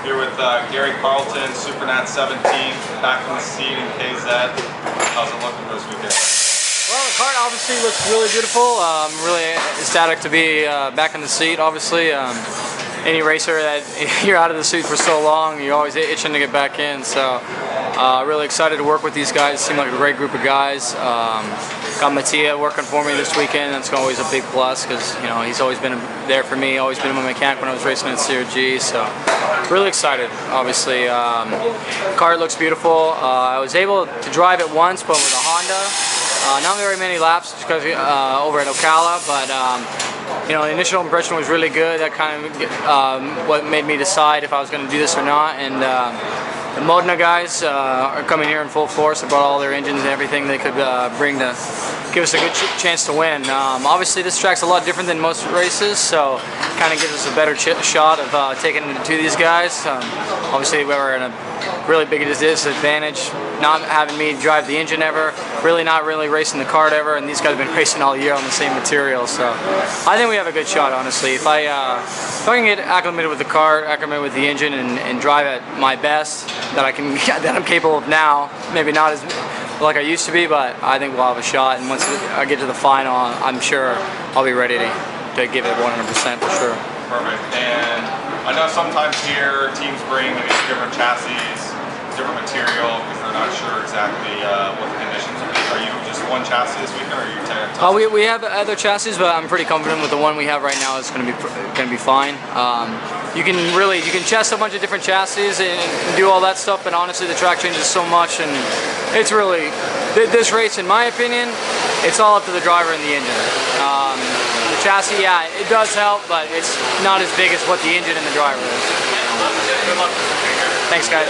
Here with Gary Carlton, SuperNat 17, back in the seat in KZ. How's it looking this weekend? Well, the kart obviously looks really beautiful. I'm really ecstatic to be back in the seat. Obviously, any racer that you're out of the seat for so long, you're always itching to get back in. So, really excited to work with these guys. Seem like a great group of guys. Got Modena working for me this weekend. That's always a big plus because he's always been there for me. Always been my mechanic when I was racing at CRG. So, really excited. Obviously, kart looks beautiful. I was able to drive it once, but with a Honda. Not very many laps because over at Ocala, but the initial impression was really good. That kind of what made me decide if I was going to do this or not. And the Modena guys are coming here in full force. They brought all their engines and everything they could bring to give us a good chance to win. Obviously, this track's a lot different than most races, so kind of gives us a better shot of taking it to these guys. Obviously, we were in a really big disadvantage not having me drive the engine ever, not really racing the kart ever, and these guys have been racing all year on the same material. So I think we have a good shot, honestly. If I can get acclimated with the kart, acclimated with the engine, and drive at my best that I'm capable of now, maybe not as like I used to be, but I think we'll have a shot. And once I get to the final, I'm sure I'll be ready to give it 100% for sure. Perfect. And I know sometimes here teams bring different chassis, different material because they're not sure exactly what the conditions will be. Are you just one chassis this weekend, or are you 10? We have other chassis, but I'm pretty confident with the one we have right now. It's going to be fine. You can test a bunch of different chassis and do all that stuff, but honestly, the track changes so much, and it's really this race, in my opinion, it's all up to the driver and the engine. The chassis, yeah, it does help, but it's not as big as what the engine and the driver is. Good luck. Thanks, guys.